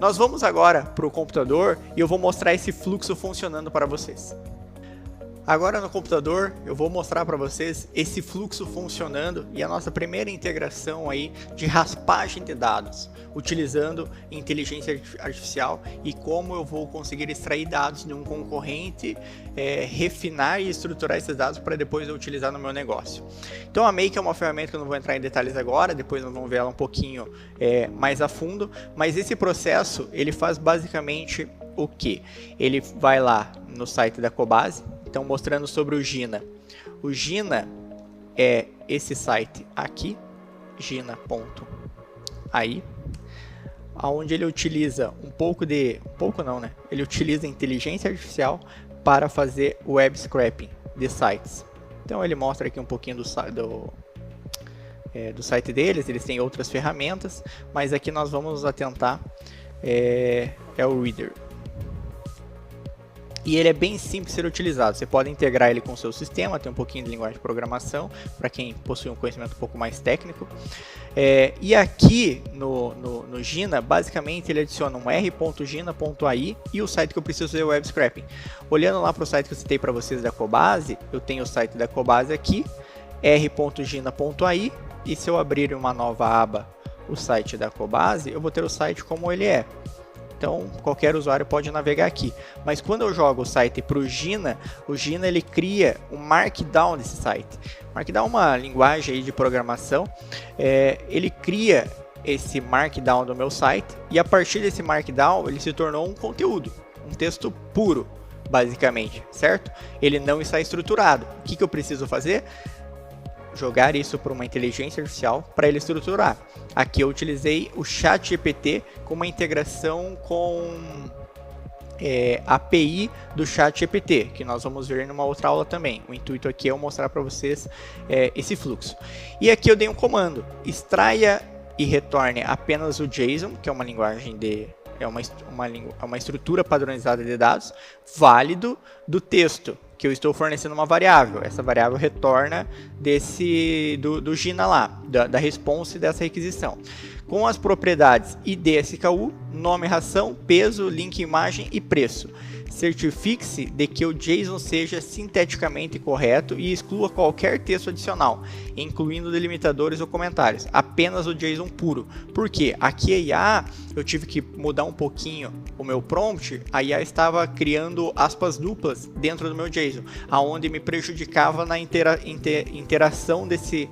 Nós vamos agora para o computador e eu vou mostrar esse fluxo funcionando para vocês. Agora no computador eu vou mostrar para vocês esse fluxo funcionando e a nossa primeira integração aí de raspagem de dados, utilizando inteligência artificial e como eu vou conseguir extrair dados de um concorrente, refinar e estruturar esses dados para depois eu utilizar no meu negócio. Então a Make é uma ferramenta que eu não vou entrar em detalhes agora, depois nós vamos ver ela um pouquinho mais a fundo, mas esse processo ele faz basicamente o que? Ele vai lá no site da Cobase. Então, mostrando sobre o Gina. O Gina é esse site aqui, gina.ai, onde ele utiliza ele utiliza inteligência artificial para fazer web scraping de sites. Então, ele mostra aqui um pouquinho do site deles, eles têm outras ferramentas, mas aqui nós vamos nos atentar, é o Reader. E ele é bem simples de ser utilizado, você pode integrar ele com o seu sistema, tem um pouquinho de linguagem de programação, para quem possui um conhecimento um pouco mais técnico. E aqui no Gina, basicamente ele adiciona um r.gina.ai e o site que eu preciso fazer o web scraping. Olhando lá para o site que eu citei para vocês da Cobase, eu tenho o site da Cobase aqui, r.gina.ai, e se eu abrir uma nova aba, o site da Cobase, eu vou ter o site como ele é. Então, qualquer usuário pode navegar aqui. Mas quando eu jogo o site para o Gina ele cria um Markdown desse site. Markdown é uma linguagem aí de programação. Ele cria esse Markdown do meu site e a partir desse Markdown ele se tornou um conteúdo, um texto puro, basicamente, certo? Ele não está estruturado. O que eu preciso fazer? Jogar isso para uma inteligência artificial para ele estruturar. Aqui eu utilizei o ChatGPT com uma integração com a API do ChatGPT, que nós vamos ver numa outra aula também. O intuito aqui é eu mostrar para vocês esse fluxo. E aqui eu dei um comando, extraia e retorne apenas o JSON, que é uma linguagem uma estrutura padronizada de dados, válido do texto, que eu estou fornecendo uma variável. Essa variável retorna do Gina lá, da response dessa requisição. Com as propriedades ID SKU, nome, ração, peso, link imagem e preço. Certifique-se de que o JSON seja sinteticamente correto e exclua qualquer texto adicional, incluindo delimitadores ou comentários. Apenas o JSON puro. Por quê? Aqui a IA, eu tive que mudar um pouquinho o meu prompt. A IA estava criando aspas duplas dentro do meu JSON, aonde me prejudicava na interação desse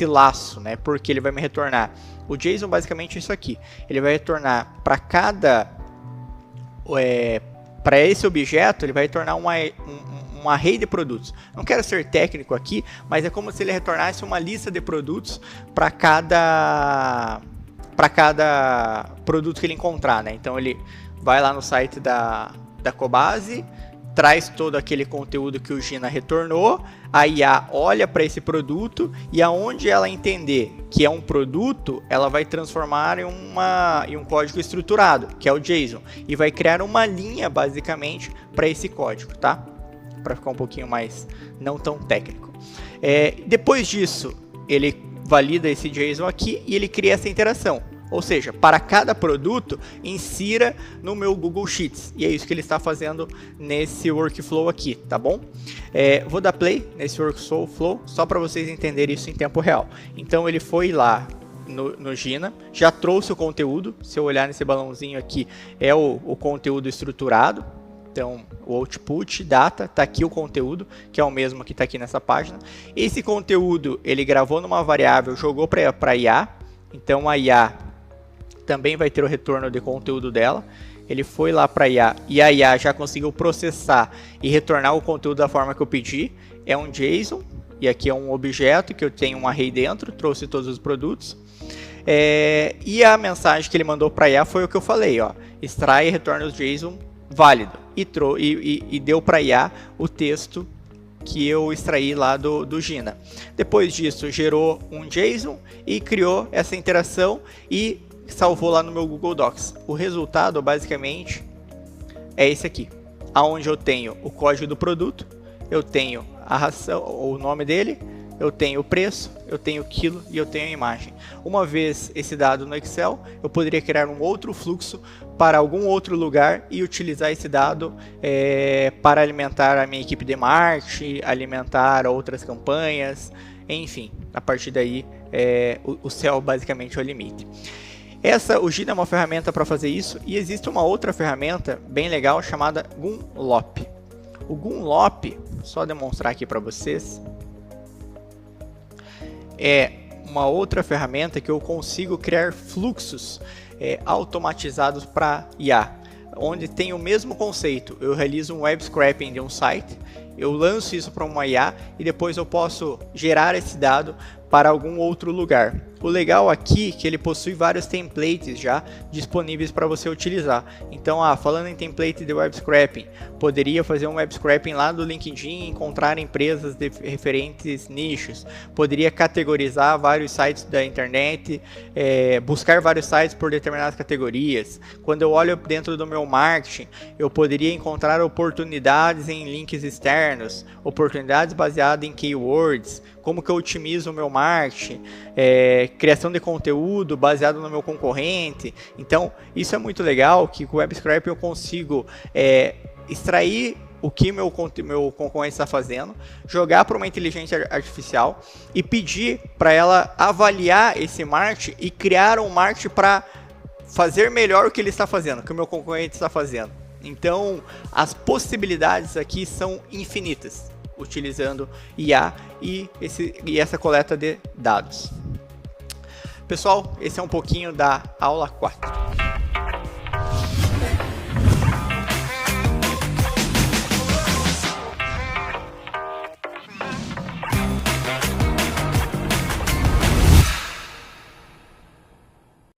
laço, né? Porque ele vai me retornar. O JSON basicamente é isso aqui. Ele vai retornar para para esse objeto, ele vai retornar um array de produtos. Não quero ser técnico aqui, mas é como se ele retornasse uma lista de produtos para cada produto que ele encontrar, né? Então ele vai lá no site da Cobase, traz todo aquele conteúdo que o Gina retornou, a IA olha para esse produto e aonde ela entender que é um produto, ela vai transformar em um código estruturado, que é o JSON, e vai criar uma linha basicamente para esse código, tá? Para ficar um pouquinho mais não tão técnico. Depois disso, ele valida esse JSON aqui e ele cria essa interação. Ou seja, para cada produto, insira no meu Google Sheets. E é isso que ele está fazendo nesse workflow aqui, tá bom? Vou dar play nesse workflow só para vocês entenderem isso em tempo real. Então ele foi lá no Gina, já trouxe o conteúdo. Se eu olhar nesse balãozinho aqui, é o conteúdo estruturado. Então, o output, data, está aqui o conteúdo, que é o mesmo que está aqui nessa página. Esse conteúdo ele gravou numa variável, jogou para a IA. Então a IA também vai ter o retorno de conteúdo dela. Ele foi lá para a IA e a IA já conseguiu processar e retornar o conteúdo da forma que eu pedi. É um JSON e aqui é um objeto que eu tenho um array dentro, trouxe todos os produtos. E a mensagem que ele mandou para a IA foi o que eu falei, ó, extrai e retorna o JSON válido. E deu para a IA o texto que eu extraí lá do Gina. Depois disso, gerou um JSON e criou essa interação e salvou lá no meu Google Docs. O resultado, basicamente, é esse aqui, aonde eu tenho o código do produto, eu tenho a ração, o nome dele, eu tenho o preço, eu tenho o quilo e eu tenho a imagem. Uma vez esse dado no Excel, eu poderia criar um outro fluxo para algum outro lugar e utilizar esse dado para alimentar a minha equipe de marketing, alimentar outras campanhas, enfim, a partir daí o céu basicamente é o limite. O Jina é uma ferramenta para fazer isso, e existe uma outra ferramenta bem legal chamada Gunlop. O Gunlop, só demonstrar aqui para vocês, é uma outra ferramenta que eu consigo criar fluxos automatizados para IA, onde tem o mesmo conceito. Eu realizo um web scraping de um site, eu lanço isso para uma IA e depois eu posso gerar esse dado para algum outro lugar. O legal aqui é que ele possui vários templates já disponíveis para você utilizar. Então, falando em template de web scraping, poderia fazer um web scraping lá do LinkedIn e encontrar empresas de referentes nichos. Poderia categorizar vários sites da internet, buscar vários sites por determinadas categorias. Quando eu olho dentro do meu marketing, eu poderia encontrar oportunidades em links externos, oportunidades baseadas em keywords, como que eu otimizo o meu marketing, criação de conteúdo baseado no meu concorrente. Então, isso é muito legal, que com o Web Scraping eu consigo extrair o que meu concorrente está fazendo, jogar para uma inteligência artificial e pedir para ela avaliar esse marketing e criar um marketing para fazer melhor o que ele está fazendo, o que o meu concorrente está fazendo. Então, as possibilidades aqui são infinitas, utilizando IA e essa coleta de dados. Pessoal, esse é um pouquinho da aula 4.